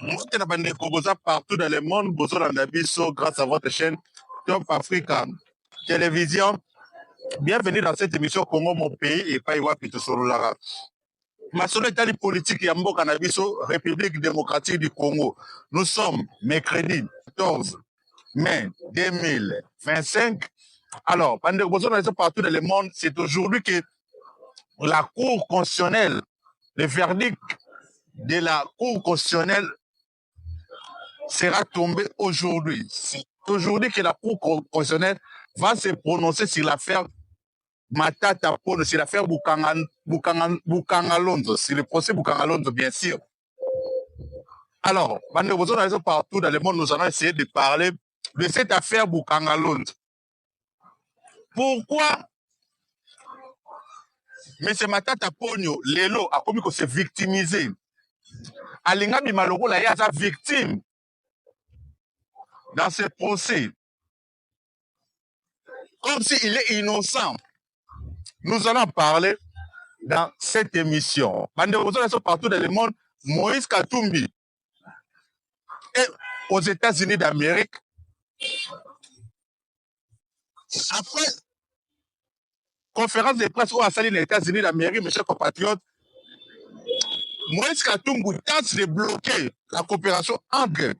Mbote na bande koboza partout dans le monde, bozo na nabiso grâce à votre chaîne Top Africa Télévision. Bienvenue dans cette émission Congo mon pays et pas Iwapi Tosololaga. Ma solidité politique ya mboka na biso République démocratique du Congo. Nous sommes mercredi 14 mai 2025. Alors, bande koboza na partout dans le monde, c'est aujourd'hui que la Cour constitutionnelle, le verdict de la Cour constitutionnelle sera tombé aujourd'hui. C'est aujourd'hui que la Cour constitutionnelle va se prononcer sur l'affaire Matata Ponyo, sur l'affaire Bukangalonzo, sur le procès Bukangalonzo, bien sûr. Alors, partout dans le monde, nous allons essayer de parler de cette affaire Bukangalonzo. Pourquoi M. Matata Ponyo, Lelo, a commis que se victimiser? Alinga Bimaloko, la yaza victime dans ce procès, comme s'il est innocent. Nous allons parler dans cette émission. Partout dans le monde, Moïse Katumbi est aux États-Unis d'Amérique. Après conférence de presse où a sali les États-Unis d'Amérique, mes chers compatriotes, Moïse Katumbi tente de bloquer la coopération entre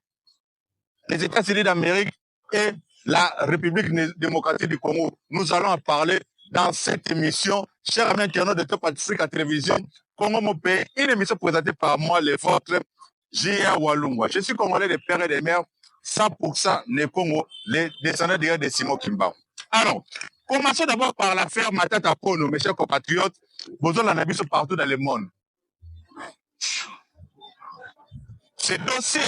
les États-Unis d'Amérique et la République démocratique du Congo. Nous allons en parler dans cette émission. Chers amis internautes de Top Africa Télévision, Congo mon pays, une émission présentée par moi, le vôtre, J.A. Walungwa. Je suis congolais des pères et des mères, 100% les Congo, les descendants de Simon Kimba. Alors, commençons d'abord par l'affaire Matata Ponyo, mes chers compatriotes, besoin d'en avis partout dans le monde. Ce dossier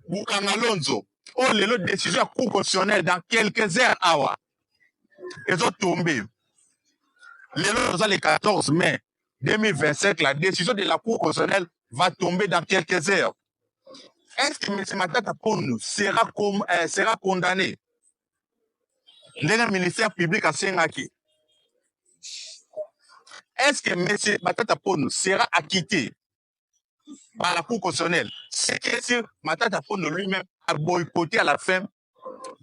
Bukangalonzo, oh, les décisions constitutionnelles dans quelques heures, elles ont tombé. Le 14 mai 2025, la décision de la Cour constitutionnelle va tomber dans quelques heures. Est-ce que M. Matata Ponyo sera condamné? Le ministère public a Sengaki. Est-ce que M. Matata Ponyo sera acquitté par la Cour constitutionnelle? C'est que si Matata Ponyo lui-même a boycotté à la fin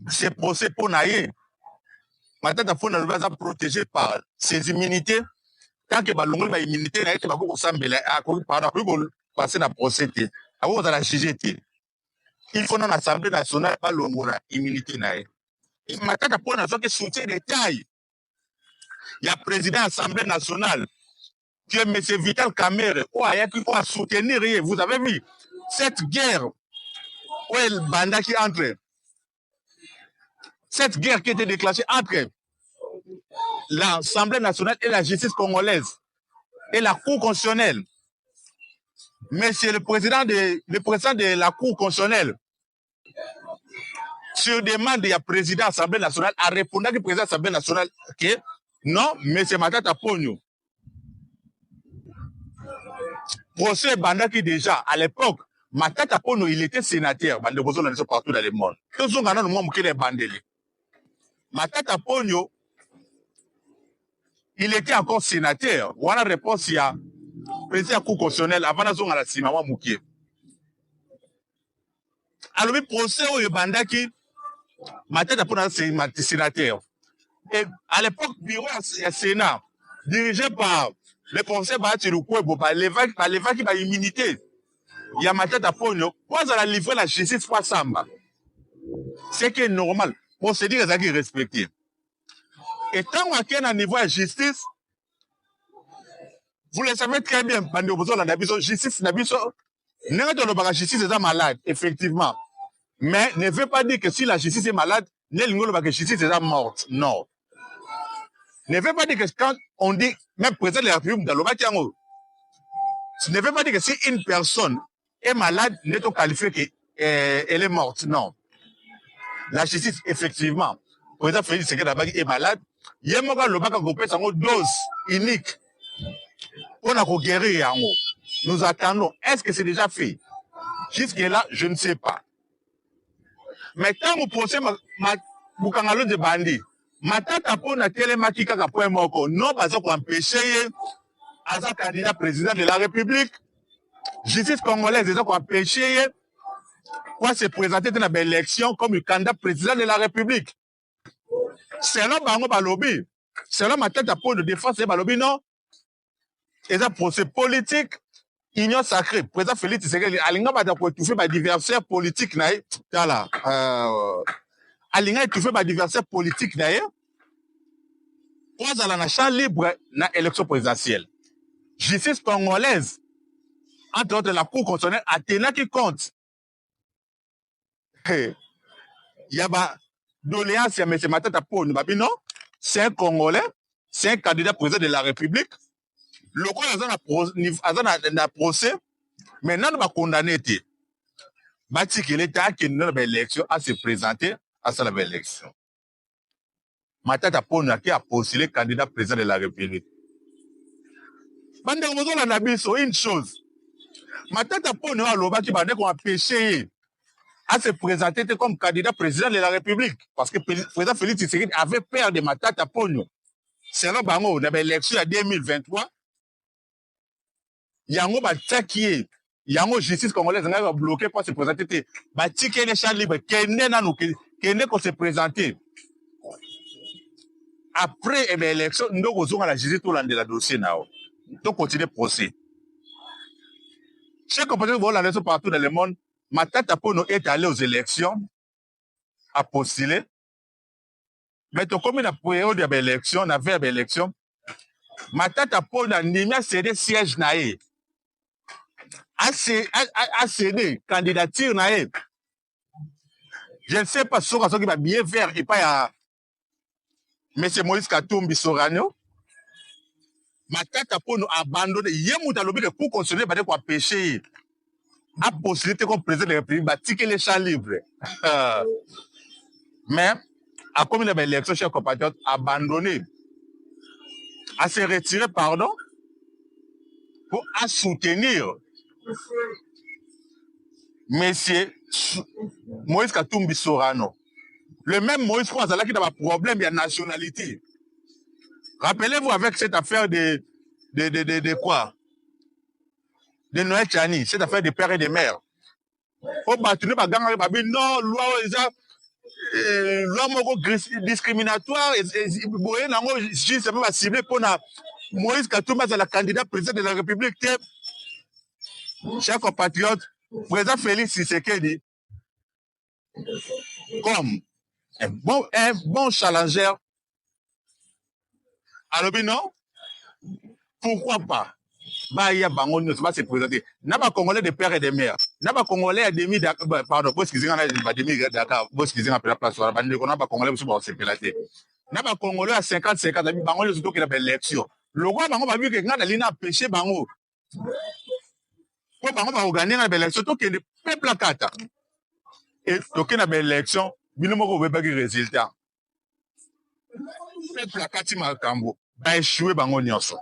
ce procès pour Naye, Matata Ponyo va être protégé par ses immunités. Tant que Balongo va immunité, il va passer dans le procès. Il va juger. Il faut dans l'Assemblée nationale pas l'ongora immunité. Matata Ponyo a fait soutien des tailles. Il y a le président de l'Assemblée nationale qui est M. Vital Kamerhe, qui va soutenir. Vous avez vu cette guerre où elle banda qui entre. Cette guerre qui était déclenchée entre l'Assemblée nationale et la justice congolaise et la Cour constitutionnelle. Monsieur le président de la Cour constitutionnelle, sur demande du président de l'Assemblée nationale, a répondu que le président de l'Assemblée nationale que non, monsieur Matata Ponyo. Procès Bandaki déjà, à l'époque, Matata Ponyo, il était sénateur, partout dans le monde. Matata Ponyo, il était encore sénateur. Voilà la réponse, il y a président de la Cour constitutionnelle avant la zone à la Simawa Mouké. Alors, le procès où Bandaki, Matata Ponyo, c'est sénateur. Et à l'époque, le bureau du Sénat, dirigé par le conseil Bahatirukwe, par l'Eva qui va immunité. Il y a Matata Ponyo, pour la livrer la justice pour Samba. C'est qui est normal. Pour se dire qu'ils sont respectés. Et tant qu'on est à niveau de la justice, vous le savez très bien, la justice, la justice est malade, effectivement. Mais ne veut pas dire que si la justice est malade, la justice est morte. Non. Ne veut pas dire que quand on dit, même président de la République, ce ne veut pas dire que si une personne est malade, n'est pas qualifié qu'elle est morte. Non. La justice, effectivement, le président Félix Tshisekedi est malade. Il y a une dose unique pour guérir. Nous attendons. Est-ce que c'est déjà fait? Jusque-là, je ne sais pas. Mais tant que vous pensez Bukangalonzo de bandit, Matata Ponyo a tellement qui point moko, non pas ça pour empêcher Aza candidat président de la République. Justice congolaise, ils ont empêché quoi se présenter dans l'élection comme candidat président de la République. Selon Bango Balobi, selon ma tête à peau de défense de Balobi, non, et un procès politique, union sacrée. Président Félix Tshisekedi, Alinga va étouffer ma adversaire politique, là, Alinga étouffer ma adversaire politique, d'ailleurs. Trois à la champ libre dans l'élection présidentielle. Justice congolaise, entre autres la Cour constitutionnelle, Athéna qui compte. Il y a pas doléance, mais c'est ma tête à peau, non? C'est un Congolais, c'est un candidat président de la République. Le quoi a un procès, maintenant on va condamner. Bati que l'État qui n'a pas élection à se présenter à sa élection. Ma tête à peau qui a postulé candidat président de la République. Bande on a une chose. Ma tête à peau n'a pas qui va empêcher à se présenter comme candidat président de la République. Parce que le président Félix Tshisekedi avait peur de Matata Pogno. Selon Bango, on avait l'élection en 2023. Yango Bataki, Yango Justice congolaise, on a bloqué pour se présenter. Batiki les champs libres, Kene qu'on se présenter. Après l'élection, nous avons la justice tout de la dossier. Donc, continuer le procès. Chaque compagnie va l'élection partout dans le monde. Matata Pogno est allé aux élections, à postuler. Mais comme il a période d'élection, on avait l'élection, Matata Pogno a cédé siège naïe. A cédé candidature naïe. Je ne sais pas ce qui va bien faire et pas à M. Moïse Katumbi Sorano. Matata Pogno a abandonné. Il y a un lobby pour continuer à pécher. A possibilité comme président de la République, bah, ticket les champs libres. Mais, à comme il y avait l'élection, chers compatriotes, abandonné, à se retirer, pardon, pour à soutenir Monsieur Moïse Katumbi Sorano. Le même Moïse Kouazala qui a un problème de nationalité. Rappelez-vous avec cette affaire de quoi? De Noël Tchani, cette affaire de père et de mère. Au bâtonnet, non, loi discriminatoire, juste va cibler pour Moïse Katumbi à la candidat président de la République. Chers compatriotes, président Félix Tshisekedi, comme un bon challenger, alors non, pourquoi pas? Bah, il y a Bango ne va se présenter. N'a pas Congolais de père et de mère. N'a pas Congolais à demi Dakar. Pardon, parce qu'ils ont demi Dakar. Parce qu'ils ont appelé la place. N'a pas Congolais pour se pélater. N'a pas Congolais à 50-50. Bango les autres qui ont l'élection. Le roi Bango va vu que n'a l'ina péché Bango. Pour Bango va gagner l'élection. Tout que le peuple à cata. Et tout que l'élection, binôme va pas de résultat. Peuple à cata Makambo. Va échouer Bango nyonso.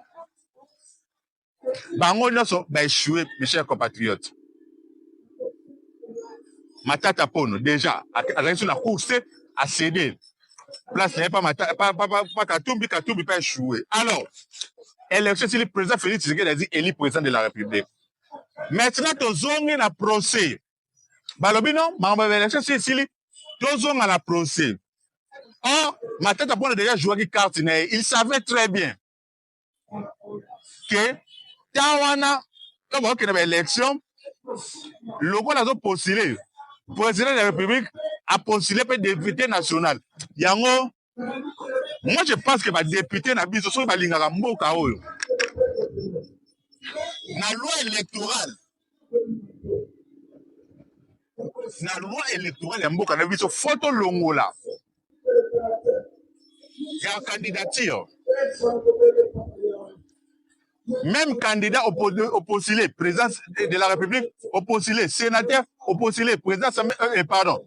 Bango nyonso va échouer, mes chers compatriotes. Matata Pogno, déjà, à sur la course, à céder. Place n'est pas Katumbi pas échoué. Alors, élection, c'est le président Félix Tshisekedi a dit, élu président de la République. Maintenant, tu as un procès. Balobi non, mais l'élection, c'est le tu as un procès. Or, Matata Pogno a déjà joué avec carte, il savait très bien que Tawana, comme on a l'élection, le roi a postulé. Le président de la République a postulé pour député national. Yango, moi je pense que le député n'a pas besoin de la loi électorale. La loi électorale, il y a une photo longola. Il y a une candidature. Même candidat postulé, président de la République, postulé, sénateur, postulé, président, pardon,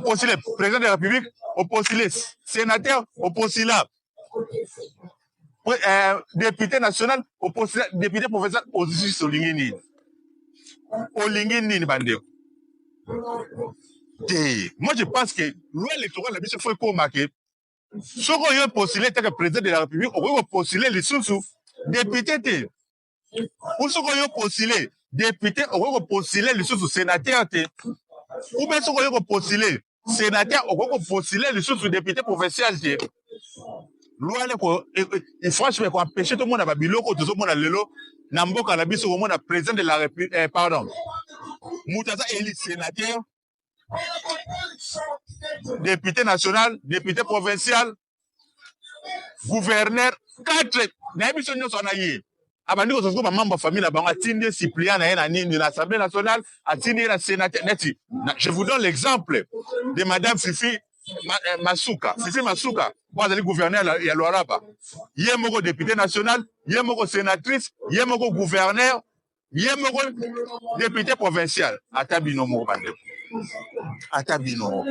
postulé, président de la République, postulé, sénateur, postulé, député national, postulé, député professeur, aussi Olingini. Olingini, bandé. Moi, je pense que loi électorale, il faut qu'on marque. Si on a postulé, tant que président de la République, on va postuler les sous-sous, député. Pour ce qu'on a postulé, député, on a postulé les choses au sénateur. Ou bien ce qu'on a postulé, sénateur, on a postulé les choses au député provincial. Loi, et franchement, pour empêcher tout le monde à Babiloko, tout le monde à Lelo, Namboka, la biso, au monde à président de la République, pardon. Moutaza élit sénateur, député national, député provincial, gouverneur, 4. N'ayez pas son aïe. Abandi ko sosko membre famille la bango atinde Cyprien na nini na l'Assemblée nationale, atinde la sénateur. Je vous donne l'exemple de madame Fifi Masuka. Fifi Masuka, moi je suis gouverneur ya Luaraba. Yé moko député national, yé moko sénatrice, yé moko gouverneur, yé moko député provincial. Atabino mo bande. Atabino.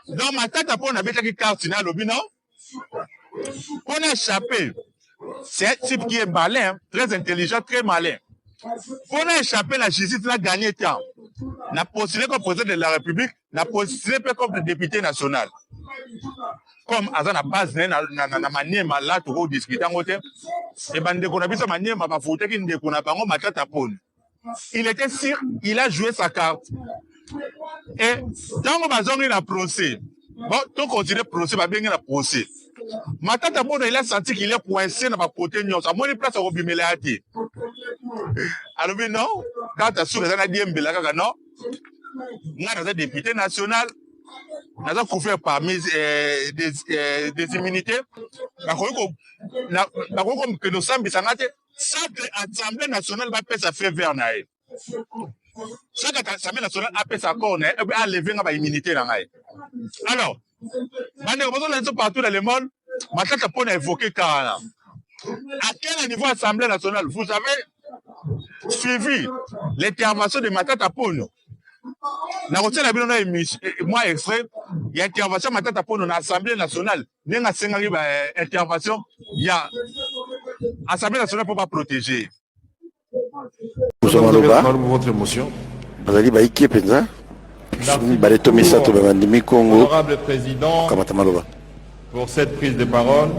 Donc ma tata pour na beta ki carte na lobino. On a échappé. C'est un type qui est malin, très intelligent, très malin. Pour échapper la justice, il a gagné temps. Il a postulé comme président de la République, il a postulé comme député national. Comme à la base, na manière malade, tout discuter en côté. Et ben, de qu'on a vu sa manière, ma faute qu'il ne qu'on a pas ma tête à pone. Il était sûr, il a joué sa carte. Et dans le bazar, il a procès. Bon, tout continue procès, va bien il a procès. Ma tante il a senti qu'il est coincé dans ma côté. À mon place, on va me l'aider. Alors, non, quand tu as souri, on a dit, non, on a député national, on a couvert parmi des immunités. Comme que nous sommes, chaque assemblée nationale va faire sa fée vert. Chaque assemblée nationale a fait sa corne, a levé ma immunité. Alors, partout dans le monde, ma tante a évoqué Kana. À quel niveau Assemblée nationale vous avez suivi l'intervention de ma tante Pono? Moi, extrait, il y a intervention de ma tante Pono dans l'Assemblée nationale. Il y a une intervention, il y a l'Assemblée nationale pour pas protéger. Vous avez votre émotion. Honorable Président, pour cette prise de parole.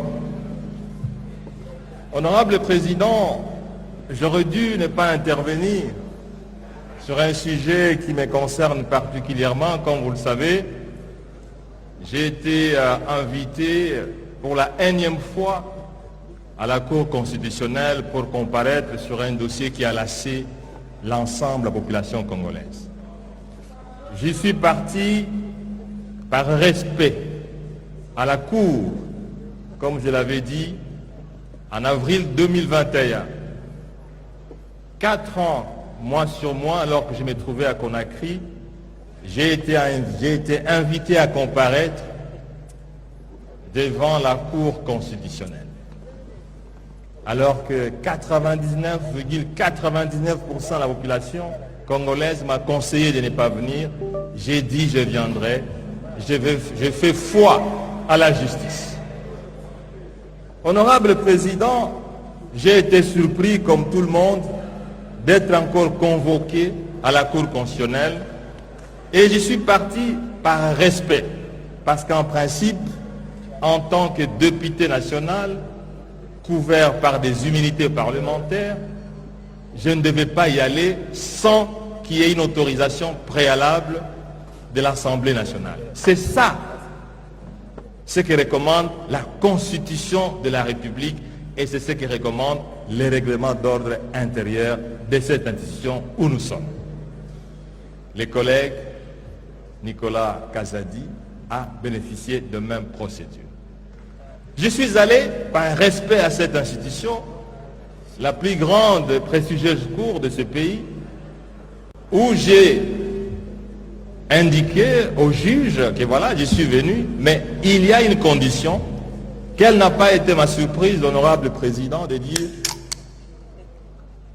Honorable Président, j'aurais dû ne pas intervenir sur un sujet qui me concerne particulièrement. Comme vous le savez, j'ai été invité pour la énième fois à la Cour constitutionnelle pour comparaître sur un dossier qui a lassé l'ensemble de la population congolaise. J'y suis parti par respect à la Cour, comme je l'avais dit, en avril 2021. 4 ans, mois sur mois, alors que je me trouvais à Conakry, j'ai été invité à comparaître devant la Cour constitutionnelle. Alors que 99,99% de la population congolaise m'a conseillé de ne pas venir, j'ai dit je viendrai, je fais foi à la justice. Honorable Président, j'ai été surpris comme tout le monde d'être encore convoqué à la Cour constitutionnelle et je suis parti par respect parce qu'en principe, en tant que député national, couvert par des immunités parlementaires, je ne devais pas y aller sans qu'il y ait une autorisation préalable de l'Assemblée nationale. C'est ça ce que recommande la Constitution de la République et c'est ce que recommande les règlements d'ordre intérieur de cette institution où nous sommes. Les collègues Nicolas Kazadi a bénéficié de même procédure. Je suis allé par respect à cette institution, la plus grande et prestigieuse cour de ce pays, où j'ai indiqué au juge que voilà, je suis venu, mais il y a une condition, quelle n'a pas été ma surprise, honorable président, de dire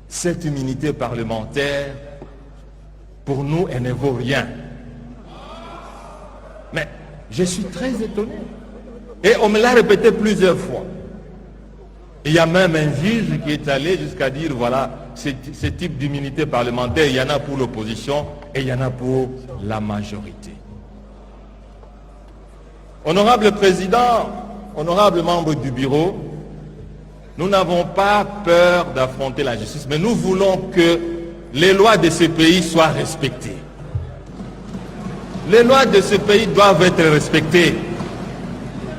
cette immunité parlementaire, pour nous, elle ne vaut rien. Mais je suis très étonné. Et on me l'a répété plusieurs fois. Il y a même un juge qui est allé jusqu'à dire, voilà, ce type d'immunité parlementaire, il y en a pour l'opposition et il y en a pour la majorité. Honorable Président, honorable membre du bureau, Nous n'avons pas peur d'affronter la justice, mais nous voulons que les lois de ce pays soient respectées. Les lois de ce pays doivent être respectées.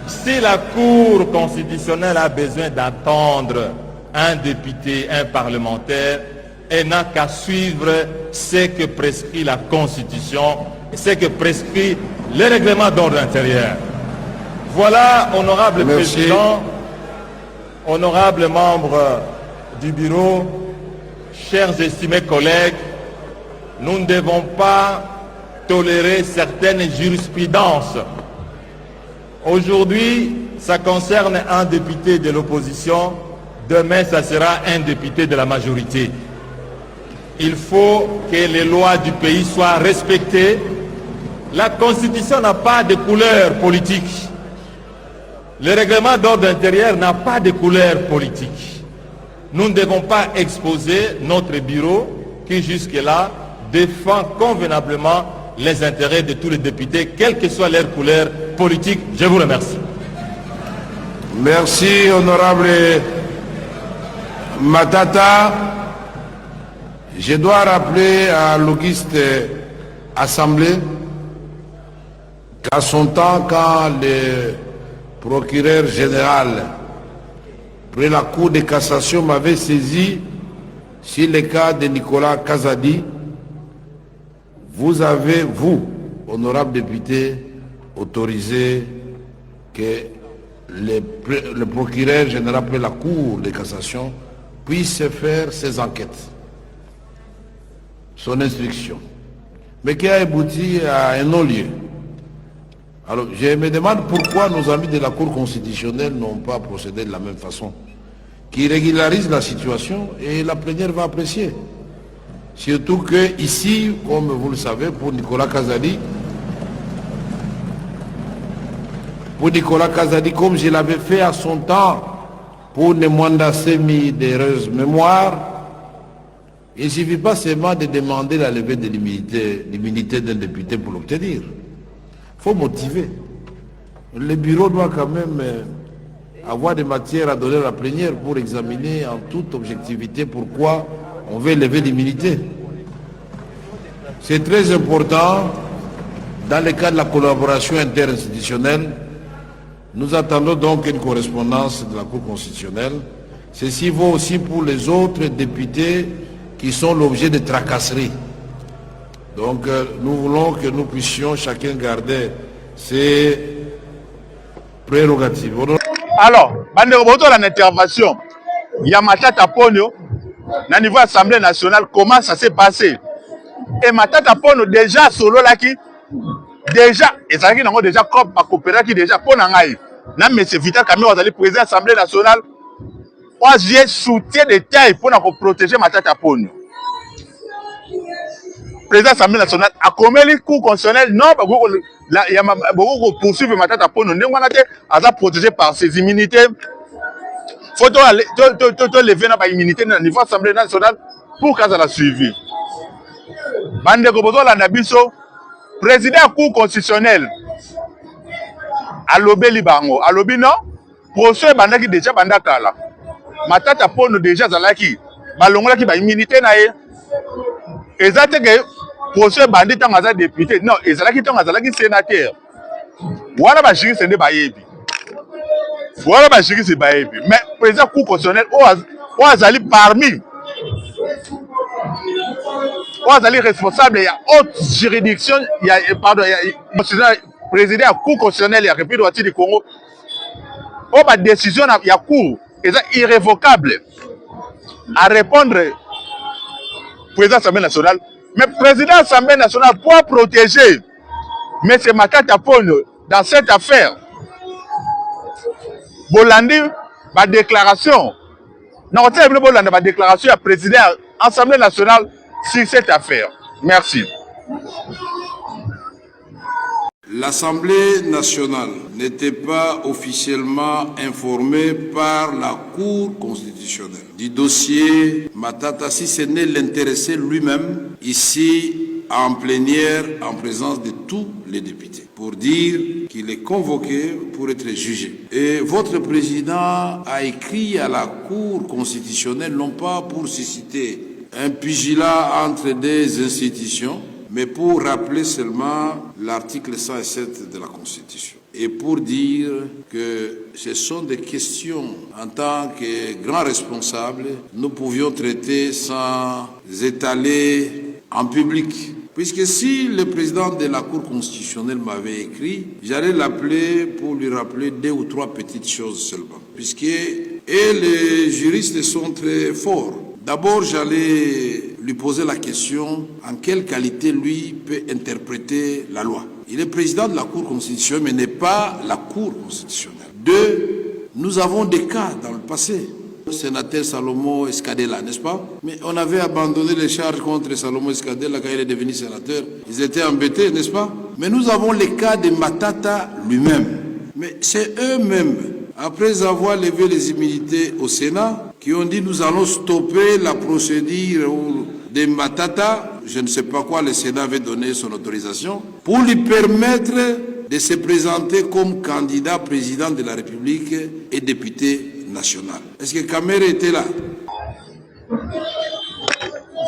Si la Cour constitutionnelle a besoin d'attendre un député, un parlementaire, elle n'a qu'à suivre ce que prescrit la Constitution, ce que prescrit le règlement d'ordre intérieur. Voilà, honorable Président, honorables membres du bureau, chers estimés collègues, nous ne devons pas tolérer certaines jurisprudences. Aujourd'hui, ça concerne un député de l'opposition, demain, ça sera un député de la majorité. Il faut que les lois du pays soient respectées. La Constitution n'a pas de couleur politique. Le règlement d'ordre intérieur n'a pas de couleur politique. Nous ne devons pas exposer notre bureau qui jusque-là défend convenablement les intérêts de tous les députés, quelle que soit leur couleur politique. Je vous remercie. Merci, honorable Matata. Je dois rappeler à l'auguste Assemblée qu'à son temps, quand le procureur général près la Cour de cassation m'avait saisi sur le cas de Nicolas Kazadi, vous avez, vous, honorable député, autorisé que le procureur général près la Cour de cassation puisse faire ses enquêtes, son instruction, mais qui a abouti à un non-lieu. Alors, je me demande pourquoi nos amis de la Cour constitutionnelle n'ont pas procédé de la même façon, qui régularise la situation et la plénière va apprécier. Surtout que ici, comme vous le savez, pour Nicolas Kazadi, comme je l'avais fait à son temps pour Nemwanda Semi d'heureuse mémoire, il ne suffit pas seulement de demander la levée de l'immunité d'un député pour l'obtenir. Il faut motiver. Le bureau doit quand même avoir des matières à donner à la plénière pour examiner en toute objectivité pourquoi on veut lever l'immunité. C'est très important dans le cadre de la collaboration interinstitutionnelle. Nous attendons donc une correspondance de la Cour constitutionnelle. Ceci vaut aussi pour les autres députés qui sont l'objet de tracasseries. Donc nous voulons que nous puissions chacun garder ses prérogatives. Alors, bandeko boto la intervention, il y a Matata Ponyo, na niveau Assemblée nationale, comment ça s'est passé? Et Matata Ponyo déjà solo là qui, déjà, et ça qui n'a déjà comme à coopérer qui déjà pour n'angaï. Na monsieur Vital Kamé was allé président Assemblée nationale, j'ai soutien de taille pour nous protéger Matata Ponyo. Président Assemblée nationale a commis les cours constitutionnels, non, il y a beaucoup de poursuivre Matata Ponyo, nous avons protégé par ses immunités. Il faut lever notre immunité au niveau de l'Assemblée nationale pour qu'elle soit suivie. Bande Kobozo Landabiso, président de la Cour constitutionnelle, à l'obé Libango, à l'obé non, procès Bandaki déjà Bandakala. Matata Ponyo déjà Zalaki, Balongola qui va immunité nae. Exactement que procès bandit tant que député, non, Zalaki tant que sénateur. Voilà ma chérie, c'est des baïebi. Voilà ma chérie, c'est baïebi. Mais président Cour constitutionnelle, on a allé parmi. On a allé responsable, il y a haute juridiction, il y a, pardon, il y a président de la Cour constitutionnelle, il y a République du Congo. On a décision, il y a cour, et c'est irrévocable à répondre président de l'Assemblée nationale. Mais président de l'Assemblée nationale pour protéger M. Matata Ponyo dans cette affaire. Bolandi, ma déclaration. Non, on a Bolandi, ma déclaration à président de l'Assemblée nationale sur cette affaire. Merci. L'Assemblée nationale n'était pas officiellement informée par la Cour constitutionnelle du dossier Matata, si ce n'est l'intéressé lui-même, ici en plénière, en présence de tous les députés, pour dire qu'il qu'il est convoqué pour être jugé. Et votre président a écrit à la Cour constitutionnelle, non pas pour susciter un pugilat entre des institutions, mais pour rappeler seulement l'article 107 de la Constitution. Et pour dire que ce sont des questions en tant que grands responsables, nous pouvions traiter sans étaler en public. Puisque si le président de la Cour constitutionnelle m'avait écrit, j'allais l'appeler pour lui rappeler 2 ou 3 petites choses seulement. Puisque les juristes sont très forts. D'abord, j'allais lui poser la question en quelle qualité lui peut interpréter la loi. Il est président de la Cour constitutionnelle, mais n'est pas la Cour constitutionnelle. 2, nous avons des cas dans le passé. Le sénateur Salomo Escadella, n'est-ce pas? Mais on avait abandonné les charges contre Salomo Escadella quand il est devenu sénateur. Ils étaient embêtés, n'est-ce pas? Mais nous avons les cas de Matata lui-même. Mais c'est eux-mêmes, après avoir levé les immunités au Sénat, qui ont dit nous allons stopper la procédure de Matata. Je ne sais pas quoi, le Sénat avait donné son autorisation pour lui permettre de se présenter comme candidat président de la République et député national. Est-ce que Kamere était là?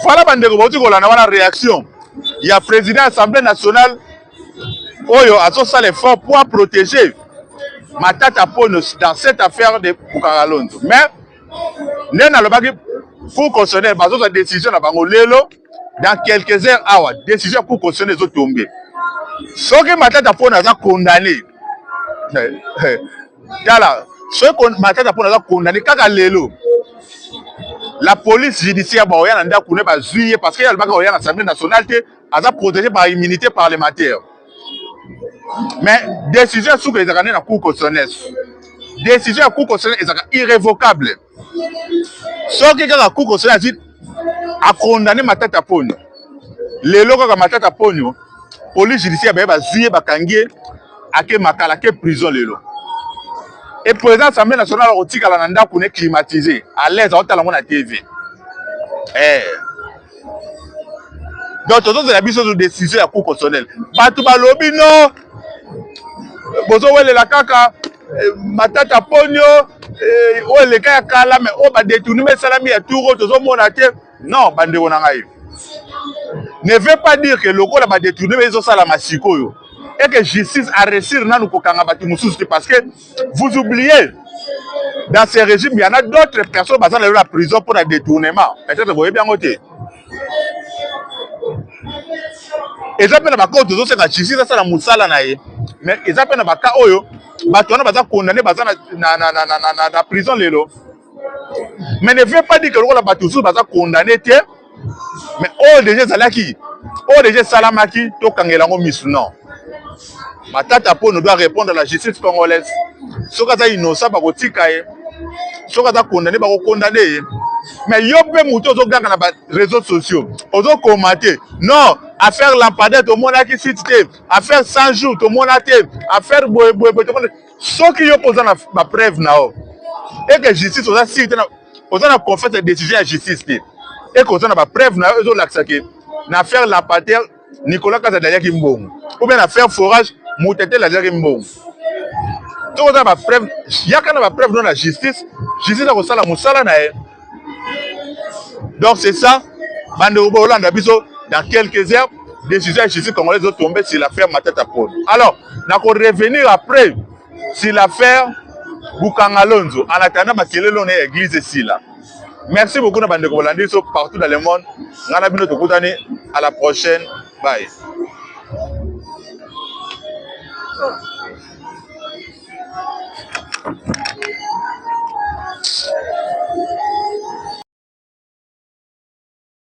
Voilà, bandeko, on a une réaction. Il y a le président de l'Assemblée nationale Oyo a fait l'effort pour protéger Matata Ponyo dans cette affaire de Bukangalonzo. Mais, pour constitutionnel, la décision dans quelques heures, la décision pour constitutionnel est tombée. Ce que Matata Ponyo a condamné, ce que Matata Ponyo a condamné, la police judiciaire parce qu'il y a l'Assemblée nationale qui est protégée par l'immunité parlementaire. Mais décision sous les organes de la Cour constitutionnelle, décision de la Cour constitutionnelle est irrévocable. Ce qui est la Cour constitutionnelle a condamné Matata Ponyo. Les locaux de Matata Ponyo, police judiciaire a zoué bakangé à que makala que prison lelo. Et président de l'Assemblée nationale a dit que l'Ananda est climatisé à l'aise à la TV. Donc, tout ça, c'est la décision de la Cour constitutionnelle. Batouba lobby, non. Bozo wele la kaka, Matata Ponyo, le kaya kala, mais on va détourner mes salami à tout, tout le monde a été. Non, bande wonangaï. Ne veut pas dire que le gars va détourner mes salamasiko. Et que justice a réussi à nous parce que vous oubliez, dans ces régimes, il y en a d'autres personnes qui sont dans la prison pour un détournement. Peut-être que vous voyez bien côté. Et ça peut être que vous avez justice à la moussala naïe. Mais ils appellent un cas oyo, batona baza condamné baza na prison lelo. Mais ne veut pas dire que le roi batoussou baza condamné té. Mais oh déjà salaki, oh déjà salamaki to kangelango misu non. Matata Ponyo doit répondre à la justice congolaise. Ce que ça innocent ba kotika ye. Ce que ça condamné ba condamné. Mais yo pe muto zo ganga na ba réseaux sociaux. Ozo commenter. Non, affaire Lampadette au monde qui cite affaire 100 jours au monde affaire boy tout le monde. Ce qui yo pose na preuve nao. Et que justice oza cite na oza na confesse de décision à justice et que oza na ba preuve nao ozo laksaki. Na affaire Lampadette Nicolas Kazadaya ki mbongo. Ou bien affaire forage Moutete la Zaki mbongo. Tout oza ba preuve, yaka na ba preuve dans la justice a ko sala musala na e. Donc c'est ça, dans quelques heures, décision de justice congolaise va tomber sur l'affaire Matata Ponyo. Alors, nous allons revenir après sur l'affaire Bukangalonzo. En attendant, je vais aller à l'église ici. Merci beaucoup, Bande Kobolandi, partout dans le monde. À la prochaine. Bye.